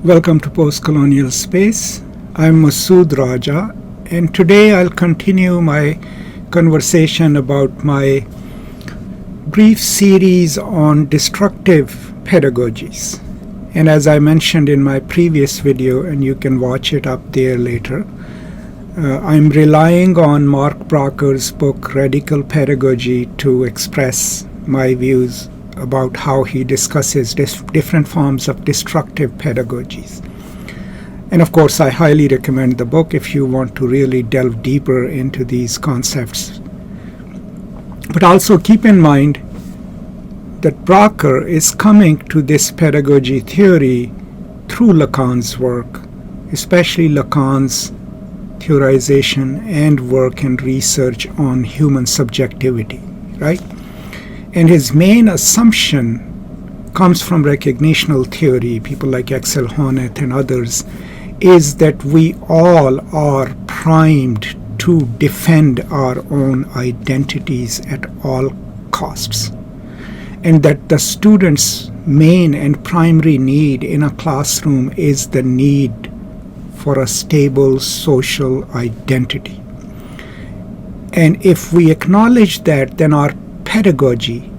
Welcome to Post Colonial Space. I'm Masood Raja, and today I'll continue my conversation about my brief series on destructive pedagogies. And as I mentioned in my previous video, and you can watch it up there later, I'm relying on Mark Bracher's book Radical Pedagogy to express my views about how he discusses different forms of destructive pedagogies. And of course, I highly recommend the book if you want to really delve deeper into these concepts. But also keep in mind that Bracher is coming to this pedagogy theory through Lacan's work, especially Lacan's theorization and work and research on human subjectivity, right? And his main assumption comes from recognitional theory, people like Axel Honneth and others, is that we all are primed to defend our own identities at all costs. And that the student's main and primary need in a classroom is the need for a stable social identity. And if we acknowledge that, then our pedagogy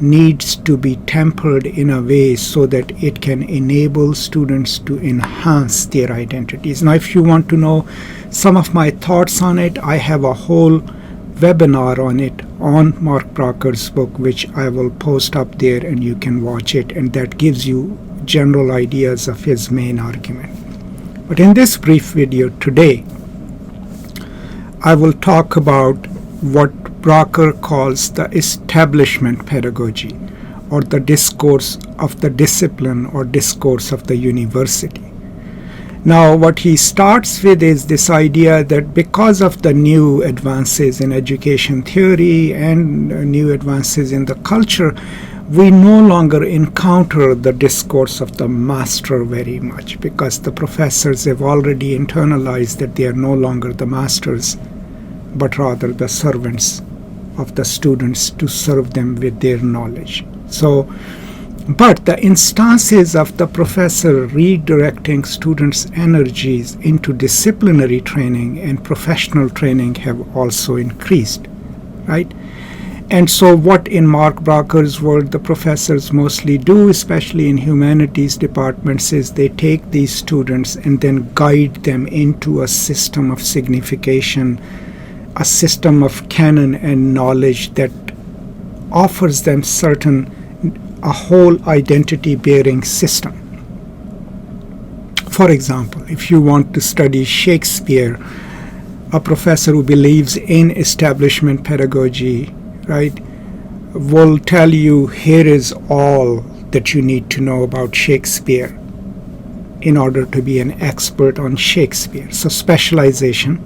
needs to be tempered in a way so that it can enable students to enhance their identities. Now, if you want to know some of my thoughts on it, I have a whole webinar on it on Mark Bracher's book, which I will post up there and you can watch it, and that gives you general ideas of his main argument. But in this brief video today, I will talk about what Bracher calls the establishment pedagogy, or the discourse of the discipline or discourse of the university. Now, what he starts with is this idea that because of the new advances in education theory and new advances in the culture, we no longer encounter the discourse of the master very much, because the professors have already internalized that they are no longer the masters, but rather the servants of the students to serve them with their knowledge. But the instances of the professor redirecting students' energies into disciplinary training and professional training have also increased, right? And so what in Mark Bracher's world the professors mostly do, especially in humanities departments, is they take these students and then guide them into a system of signification, a system of canon and knowledge that offers them a whole identity-bearing system. For example, if you want to study Shakespeare, a professor who believes in establishment pedagogy, right, will tell you, here is all that you need to know about Shakespeare in order to be an expert on Shakespeare. So specialization,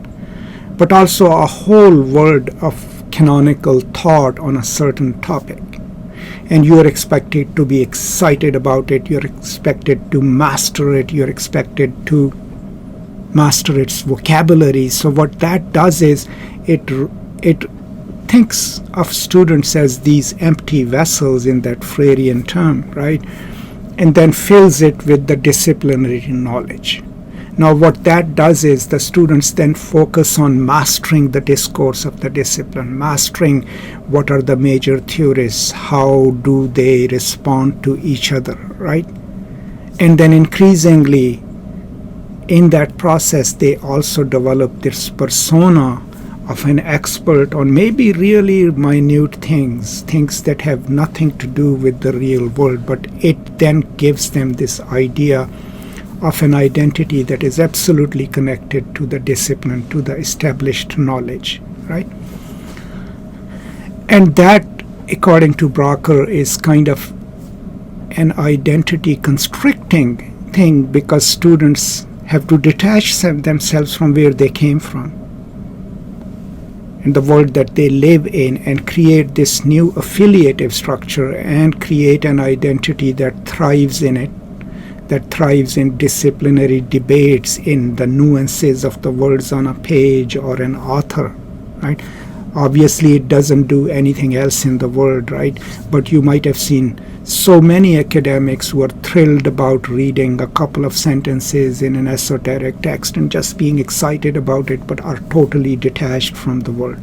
but also a whole world of canonical thought on a certain topic. And you are expected to be excited about it, you're expected to master it, you're expected to master its vocabulary. So what that does is it thinks of students as these empty vessels in that Freudian term, right? And then fills it with the disciplinary knowledge. Now what that does is the students then focus on mastering the discourse of the discipline, mastering what are the major theorists, how do they respond to each other, right? And then increasingly in that process they also develop this persona of an expert on maybe really minute things that have nothing to do with the real world, but it then gives them this idea of an identity that is absolutely connected to the discipline, to the established knowledge, right? And that, according to Bracher, is kind of an identity constricting thing, because students have to detach themselves from where they came from and the world that they live in, and create this new affiliative structure and create an identity that thrives in it, that thrives in disciplinary debates, in the nuances of the words on a page or an author, right? Obviously, it doesn't do anything else in the world, right? But you might have seen so many academics who are thrilled about reading a couple of sentences in an esoteric text and just being excited about it, but are totally detached from the world.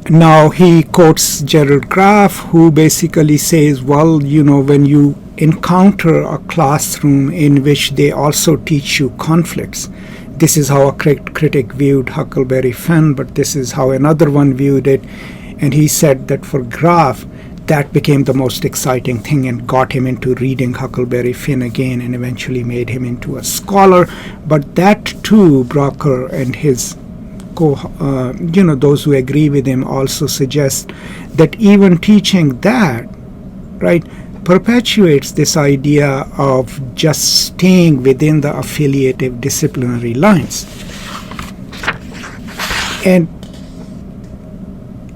Now he quotes Gerald Graff, who basically says, well, when you encounter a classroom in which they also teach you conflicts, this is how a critic viewed Huckleberry Finn, but this is how another one viewed it. And he said that for Graff, that became the most exciting thing and got him into reading Huckleberry Finn again and eventually made him into a scholar. But that too, Bracher and his those who agree with him also suggest that even teaching that, right, perpetuates this idea of just staying within the affiliative disciplinary lines. And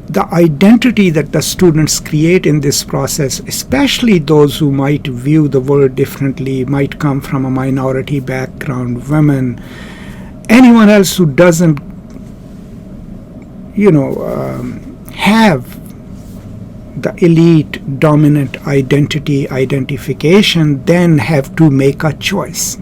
the identity that the students create in this process, especially those who might view the world differently, might come from a minority background, women, anyone else who doesn't have the elite dominant identification, then have to make a choice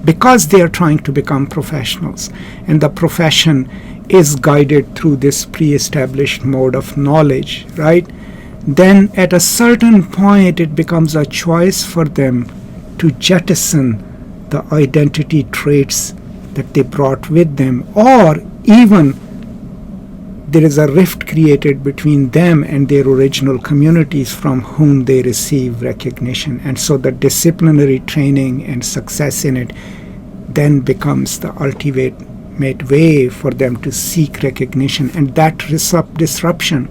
because they are trying to become professionals, and the profession is guided through this pre-established mode of knowledge, right? Then at a certain point it becomes a choice for them to jettison the identity traits that they brought with them, or even there is a rift created between them and their original communities from whom they receive recognition. And so the disciplinary training and success in it then becomes the ultimate way for them to seek recognition. And that disruption,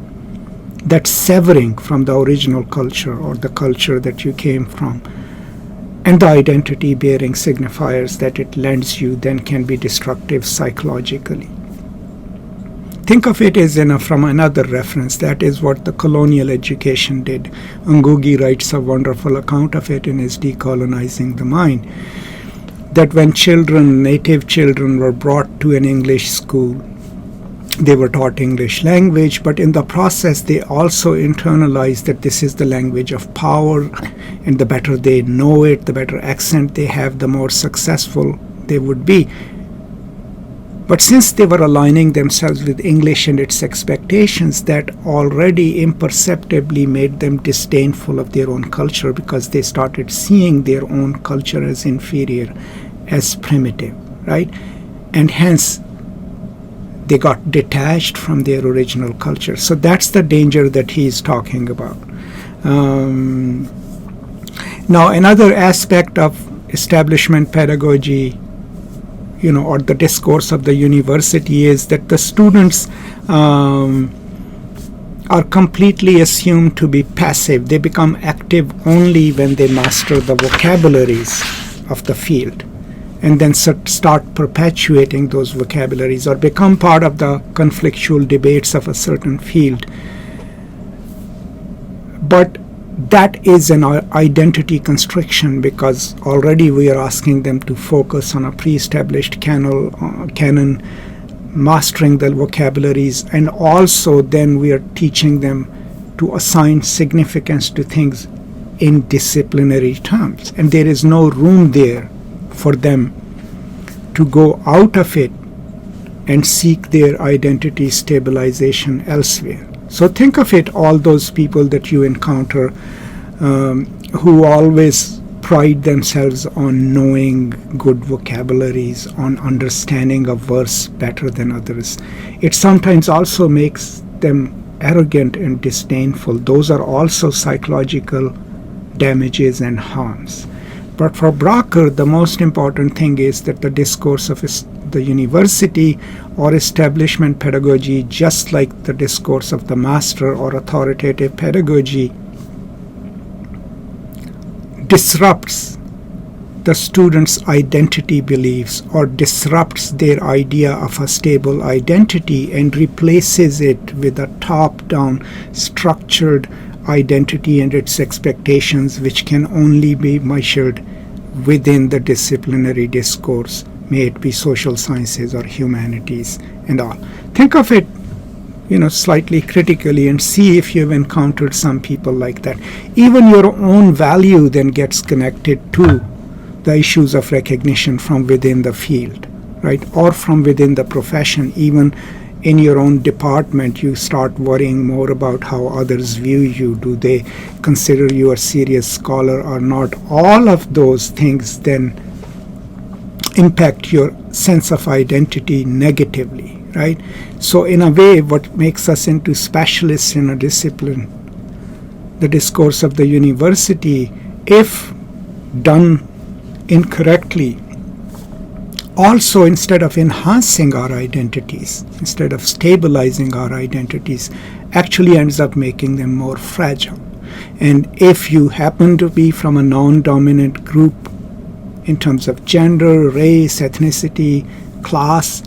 that severing from the original culture or the culture that you came from, and the identity-bearing signifiers that it lends you, then can be destructive psychologically. Think of it as from another reference. That is what the colonial education did. Ngugi writes a wonderful account of it in his Decolonizing the Mind, that when native children were brought to an English school, they were taught English language, but in the process they also internalized that this is the language of power, and the better they know it, the better accent they have, the more successful they would be. But since they were aligning themselves with English and its expectations, that already imperceptibly made them disdainful of their own culture, because they started seeing their own culture as inferior, as primitive, right? And hence they got detached from their original culture. So that's the danger that he's talking about. Now, another aspect of establishment pedagogy, or the discourse of the university, is that the students are completely assumed to be passive. They become active only when they master the vocabularies of the field, and then start perpetuating those vocabularies or become part of the conflictual debates of a certain field. But that is an identity constriction, because already we are asking them to focus on a pre-established canon, mastering the vocabularies, and also then we are teaching them to assign significance to things in disciplinary terms. And there is no room there for them to go out of it and seek their identity stabilization elsewhere. So think of it, all those people that you encounter who always pride themselves on knowing good vocabularies, on understanding a verse better than others. It sometimes also makes them arrogant and disdainful. Those are also psychological damages and harms. But for Bracher, the most important thing is that the discourse of the university or establishment pedagogy, just like the discourse of the master or authoritative pedagogy, disrupts the students' identity beliefs or disrupts their idea of a stable identity and replaces it with a top-down structured identity and its expectations, which can only be measured within the disciplinary discourse, may it be social sciences or humanities and all. Think of it, slightly critically and see if you've encountered some people like that. Even your own value then gets connected to the issues of recognition from within the field, right? Or from within the profession. Even in your own department, you start worrying more about how others view you. Do they consider you a serious scholar or not? All of those things then impact your sense of identity negatively, right? So in a way, what makes us into specialists in a discipline, the discourse of the university, if done incorrectly, also instead of enhancing our identities, instead of stabilizing our identities, actually ends up making them more fragile. And if you happen to be from a non-dominant group in terms of gender, race, ethnicity, class,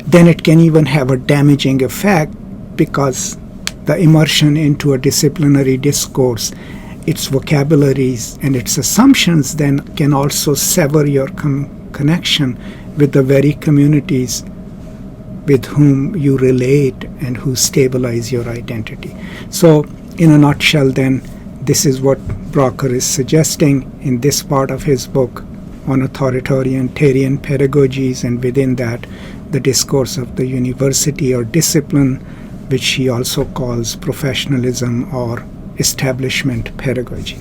then it can even have a damaging effect, because the immersion into a disciplinary discourse, its vocabularies and its assumptions then can also sever your connection with the very communities with whom you relate and who stabilize your identity. So in a nutshell then, this is what Bracher is suggesting in this part of his book on authoritarian pedagogies, and within that the discourse of the university or discipline, which he also calls professionalism or establishment pedagogy.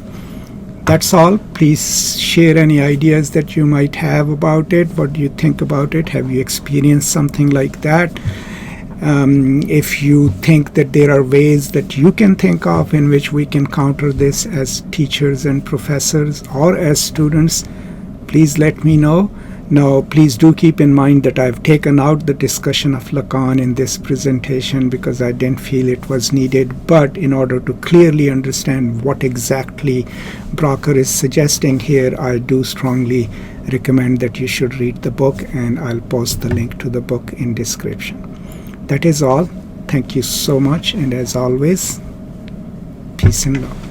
That's all. Please share any ideas that you might have about it. What do you think about it? Have you experienced something like that? If you think that there are ways that you can think of in which we can counter this as teachers and professors or as students, please let me know. Now, please do keep in mind that I've taken out the discussion of Lacan in this presentation because I didn't feel it was needed. But in order to clearly understand what exactly Bracher is suggesting here, I do strongly recommend that you should read the book, and I'll post the link to the book in description. That is all. Thank you so much, and as always, peace and love.